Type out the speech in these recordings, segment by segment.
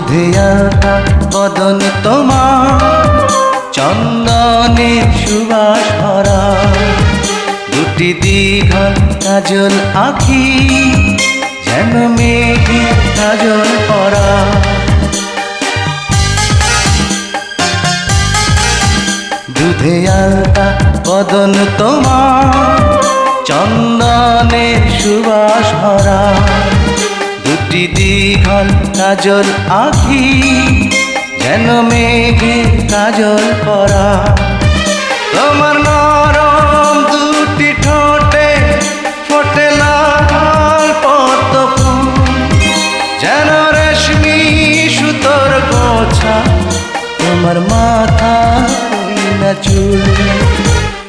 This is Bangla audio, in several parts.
দুধে আলতা বদন তোমার, চন্দনের সুবাস ভরা, দুটি দীঘল কাজল আঁখি, যেন মেঘে কাজল পরা। দুধে আলতা বদন তোমার, চন্দনের সুবাস ভরা, দুটি দীঘল কাজল আঁখি, যেন মেঘে কাজল পরা। তোমার নরম দুটি ঠোঁটে ফোটে লাল পদ্ম ফুল, যেন রেশমি সুতোর গোছা, তোমার মাথা না চুল।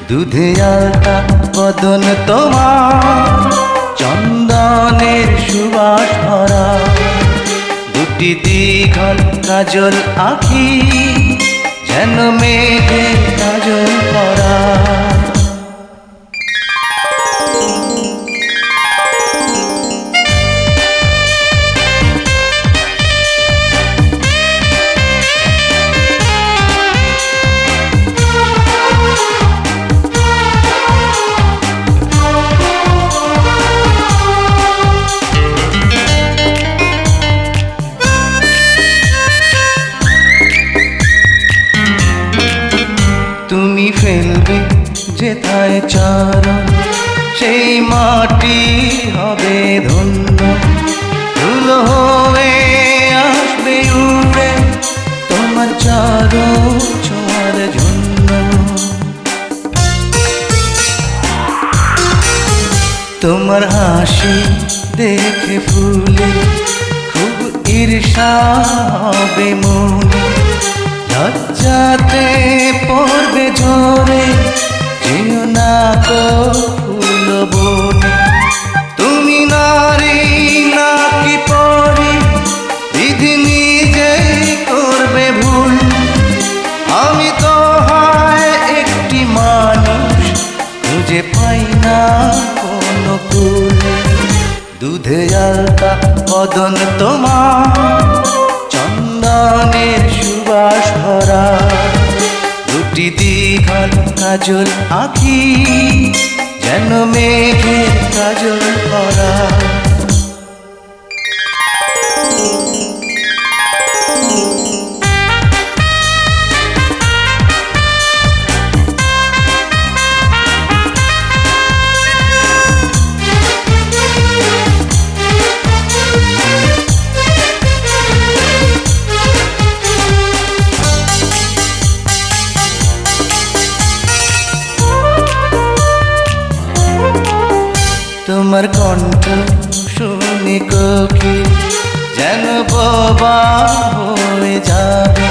দুধে আলতা বদন তোমার, চন্দনের সুবাস ভরা, দুটি দীঘল কাজল আঁখি, যেন মেঘে কাজল পরা। তুমি ফেলবে যেথায় চরণ, সেই মাটি হবে ধন্য, ধুলো হয়ে আসবে উড়ে তোমার চরণ ছোঁয়ার জন্য। তোমার হাসি দেখে ফুলে খুব ঈর্ষা হবে মনে, লজ্জাতে পড়বে ঝরে যেও না গো ফুল বনে। তুমি নারী নাকি পরি, বিধি নিজেই করবে ভুল, আমি তো হয় একটি মানুষ, খুঁজে পাই না কোনো কুল। দুধে আলতা বদন তোমার, চন্দনের সুবাস ভরা, দুটি দীঘল কাজল আঁখি, যেন মেঘে কাজল পরা। তোমার কণ্ঠ শুনে কোকিল যেন বোবা হয়ে যাবে,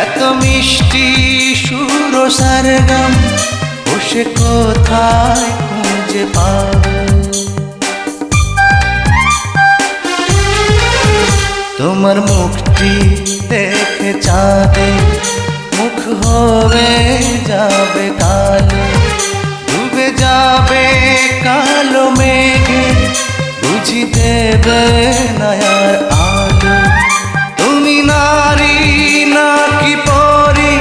এত মিষ্টি সুর সারগাম বসে কোথায় খুঁজে পাবে। তোমার মুখটি দেখে চাঁদে মুখ হয়ে যাবে কালো, ডুবে যাবে কালো মেঘে, বুঝি দেবে নয়ার আলো। তুমি নারী নাকি পরি,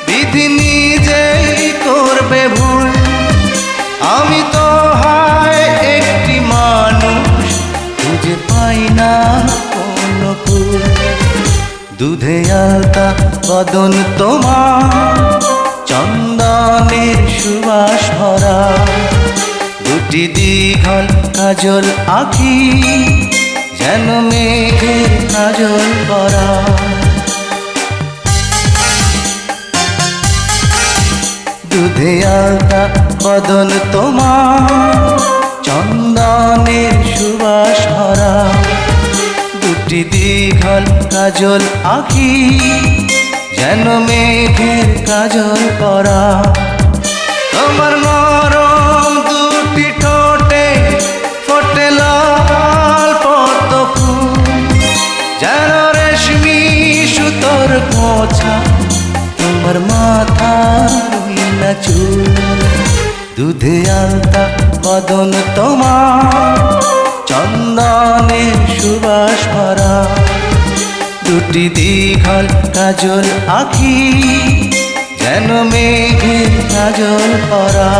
বিধি নিজেই করবে ভুল, আমি তো হয় একটি মানুষ, খুঁজে পাই না কোনো কুল। দুধে আলতা বদন তোমার, চন্দনের সুবাস ভরা, দুটি দীঘল কাজল আঁখি, যেন মেঘে কাজল পরা। দুধে আলতা বদন তোমার, চন্দনের সুবাস ভরা, দুটি দীঘল কাজল আঁখি, যেন মেঘের কাজল পরা। তোমার নরম দুটি ঠোঁটে ফোটে লাল পদ্ম ফুল, যেন রেশমি সুতোর গোছা, তোমার মাথা না চুল। দুধে আলতা বদন তোমার, চন্দনের সুবাস ভরা, দুটি দীঘল কাজল আঁখি, যেন মেঘের কাজল পরা।